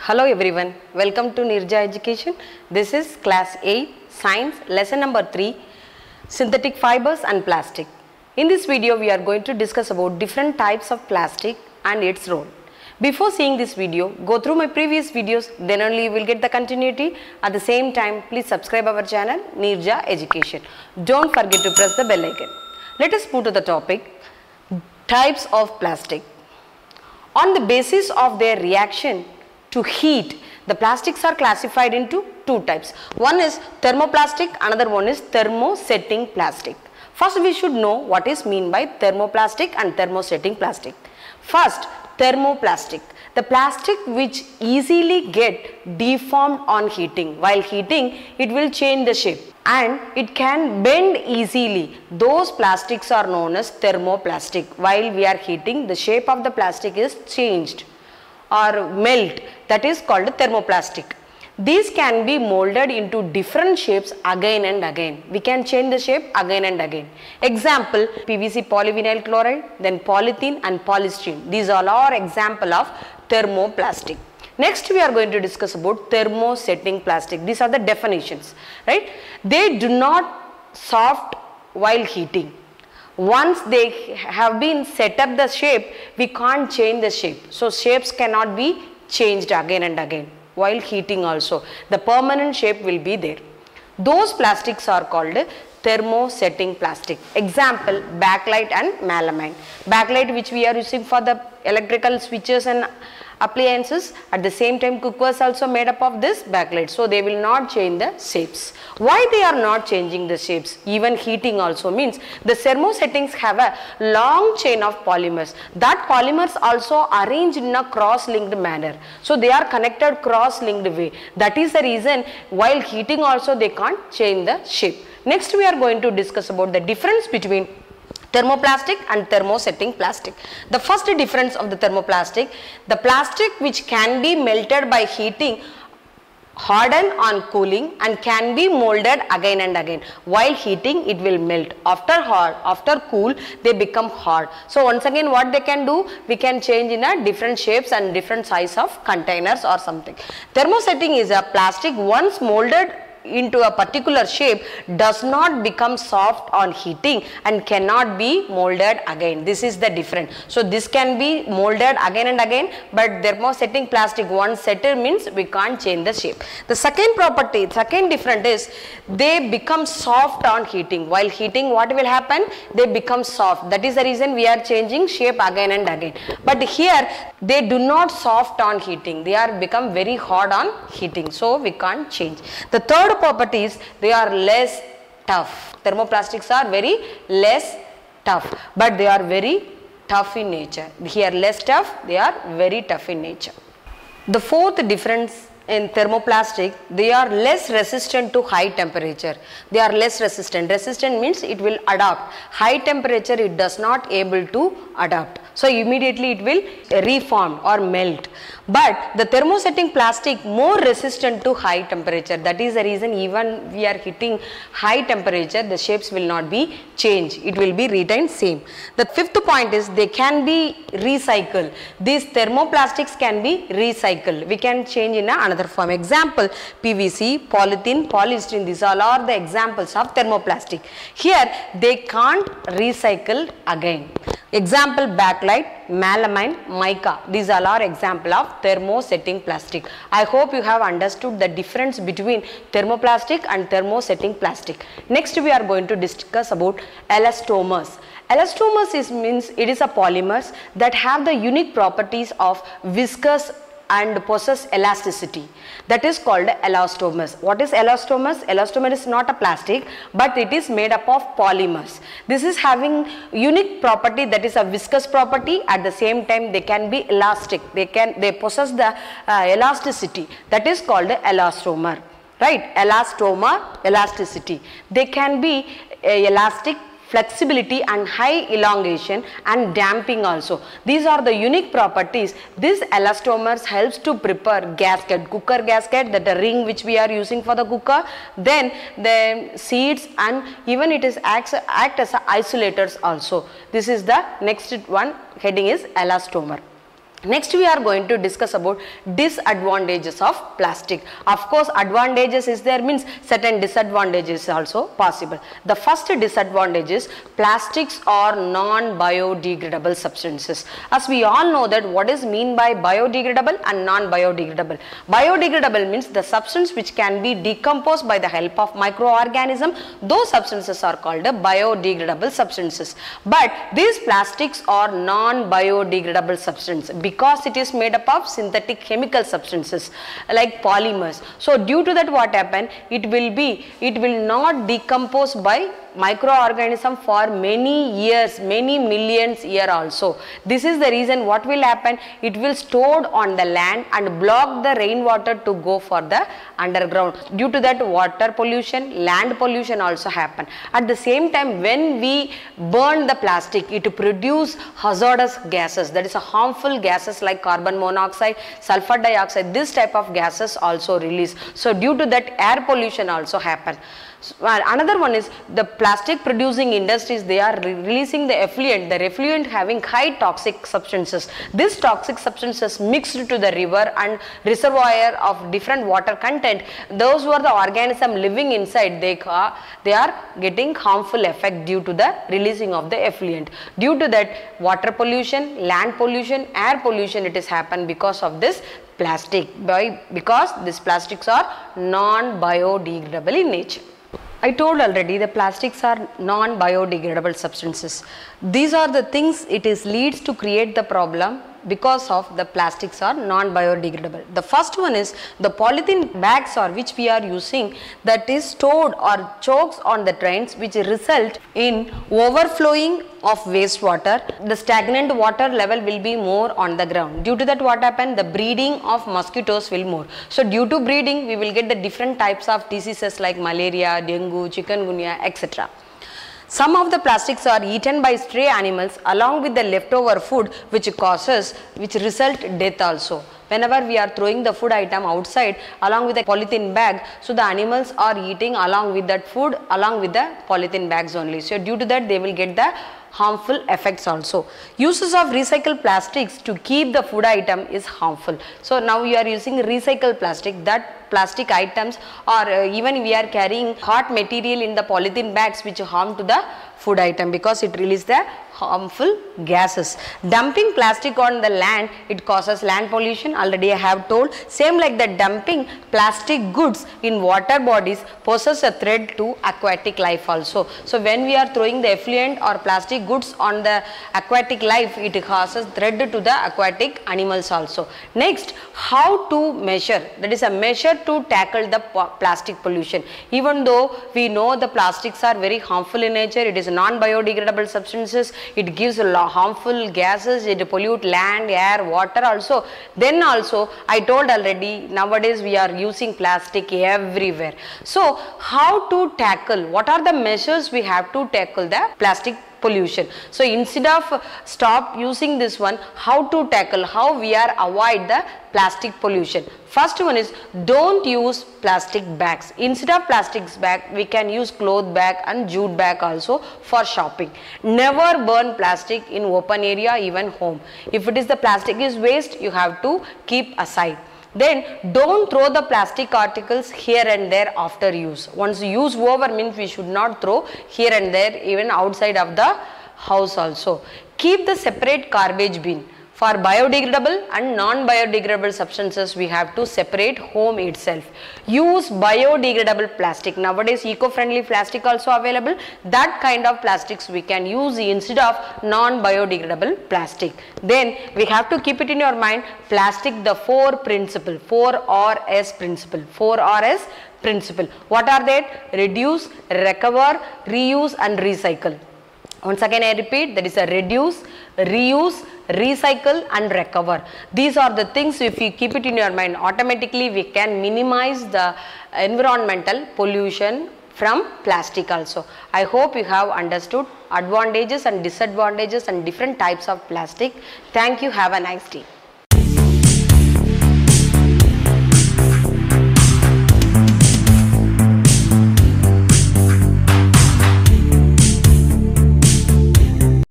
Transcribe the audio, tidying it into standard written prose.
Hello everyone, welcome to Nirja Education. This is class 8 science lesson number 3 synthetic fibers and plastic. In this video we are going to discuss about different types of plastic and its role. Before seeing this video, go through my previous videos, then only you will get the continuity. At the same time, please subscribe our channel Nirja Education. Don't forget to press the bell icon. Let us move to the topic, types of plastic. On the basis of their reaction to heat, the plastics are classified into two types. One is thermoplastic, another one is thermosetting plastic. First we should know what is meant by thermoplastic and thermosetting plastic. First, thermoplastic, the plastic which easily get deformed on heating. While heating, it will change the shape and it can bend easily. Those plastics are known as thermoplastic. While we are heating, the shape of the plastic is changed or melt, that is called thermoplastic. These can be molded into different shapes again and again. We can change the shape again and again. Example, PVC polyvinyl chloride, then polythene and polystyrene. These all are example of thermoplastic. Next we are going to discuss about thermosetting plastic. These are the definitions, right? They do not soft while heating. Once they have been set up the shape, we can't change the shape. So shapes cannot be changed again and again. While heating also, the permanent shape will be there. Those plastics are called thermosetting plastic. Example, backlight and melamine. Backlight which we are using for the electrical switches and appliances, at the same time cookers also made up of this backlight, so they will not change the shapes. Why they are not changing the shapes? Even heating also means the thermosettings have a long chain of polymers. That polymers also arranged in a cross-linked manner, so they are connected cross-linked way. That is the reason while heating also they can't change the shape. Next we are going to discuss about the difference between thermoplastic and thermosetting plastic. The first difference of the thermoplastic, the plastic which can be melted by heating harden on cooling and can be molded again and again. While heating it will melt. After cool they become hard. So once again what they can do, we can change in a different shapes and different size of containers or something. Thermosetting is a plastic once molded into a particular shape does not become soft on heating and cannot be molded again. This is the difference. So this can be molded again and again, but thermosetting plastic once settled means we can't change the shape. The second difference is they become soft on heating. While heating what will happen? They become soft. That is the reason we are changing shape again and again. But here they do not soft on heating. They are become very hard on heating. So we can't change. The third property is they are less tough. Thermoplastics are very less tough, but they are very tough in nature. Here less tough, they are very tough in nature. The fourth difference in thermoplastic, they are less resistant to high temperature. They are less resistant. Resistant means it will adapt. High temperature it does not able to adapt. So immediately it will reform or melt. But the thermosetting plastic more resistant to high temperature. That is the reason even we are hitting high temperature, the shapes will not be changed. It will be retained same. The fifth point is they can be recycled. These thermoplastics can be recycled. We can change in another form. Example, PVC, polythene, polystyrene. These all are the examples of thermoplastic. Here they can't recycle again. Example, backlight, melamine, mica. These all are example of thermosetting plastic. I hope you have understood the difference between thermoplastic and thermosetting plastic. Next we are going to discuss about elastomers. Elastomers means it is a polymers that have the unique properties of viscous and possess elasticity. That is called elastomers. What is elastomers? Elastomer is not a plastic, but it is made up of polymers. This is having unique property, that is a viscous property. At the same time they can be elastic. They possess the elasticity. That is called elastomer. Right? Elastomer, elasticity. They can be elastic, flexibility and high elongation and damping also. These are the unique properties. This elastomers helps to prepare gasket, cooker gasket, that the ring which we are using for the cooker, then the seats, and even it is act as isolators also. This is the next one, heading is elastomer. Next we are going to discuss about disadvantages of plastic. Of course advantages is there, means certain disadvantages also possible. The first disadvantage is plastics are non-biodegradable substances. As we all know that what is mean by biodegradable and non-biodegradable. Biodegradable means the substance which can be decomposed by the help of microorganism. Those substances are called biodegradable substances. But these plastics are non-biodegradable substances because it is made up of synthetic chemical substances like polymers. So due to that what happen, it will not decompose by microorganism for many years, many millions year also. This is the reason what will happen, it will stored on the land and block the rainwater to go for the underground. Due to that water pollution, land pollution also happen. At the same time when we burn the plastic, it produce hazardous gases, that is a harmful gases like carbon monoxide, sulfur dioxide, this type of gases also release. So due to that air pollution also happen. Another one is the plastic producing industries, they are releasing the effluent having high toxic substances. These toxic substances mixed to the river and reservoir of different water content. Those who are the organism living inside, they are getting harmful effect due to the releasing of the effluent. Due to that water pollution, land pollution, air pollution, it is happened because of this plastic, because these plastics are non-biodegradable in nature. I told already the plastics are non-biodegradable substances. These are the things it is leads to create the problem because of the plastics are non-biodegradable. The first one is the polythene bags or which we are using, that is stored or chokes on the drains, which result in overflowing of wastewater. The stagnant water level will be more on the ground. Due to that what happen, the breeding of mosquitoes will more. So due to breeding we will get the different types of diseases like malaria, dengue, chikungunya, etc. Some of the plastics are eaten by stray animals along with the leftover food, which result death also. Whenever we are throwing the food item outside along with the polythene bag, so the animals are eating along with that food along with the polythene bags only. So due to that they will get the harmful effects also. Uses of recycled plastics to keep the food item is harmful. So now we are using recycled plastic, that plastic items, or even we are carrying hot material in the polythene bags which harm to the food item because it releases the harmful gases. Dumping plastic on the land, it causes land pollution, already I have told. Same like that, dumping plastic goods in water bodies poses a threat to aquatic life also. So when we are throwing the effluent or plastic goods on the aquatic life, it causes threat to the aquatic animals also. Next, how to measure, that is a measure to tackle the plastic pollution. Even though we know the plastics are very harmful in nature, it is non-biodegradable substances, it gives harmful gases, it pollute land, air, water also. Then also I told already, nowadays we are using plastic everywhere. So how to tackle, what are the measures we have to tackle the plastic pollution? So instead of stop using this one, how to tackle, how we are avoid the plastic pollution. First one is don't use plastic bags. Instead of plastic bag, we can use cloth bag and jute bag also for shopping. Never burn plastic in open area, even home. If it is the plastic is waste, you have to keep aside. Then don't throw the plastic articles here and there after use. Once use over means we should not throw here and there, even outside of the house also. Keep the separate garbage bin. For biodegradable and non-biodegradable substances, we have to separate home itself. Use biodegradable plastic. Nowadays eco-friendly plastic also available. That kind of plastics we can use instead of non-biodegradable plastic. Then we have to keep it in your mind, plastic, the 4 principle, 4Rs principle, 4Rs principle. What are that? Reduce, recover, reuse and recycle. Once again I repeat, that is a reduce, reuse, recycle and recover. These are the things, if you keep it in your mind, automatically we can minimize the environmental pollution from plastic also. I hope you have understood advantages and disadvantages and different types of plastic. Thank you. Have a nice day.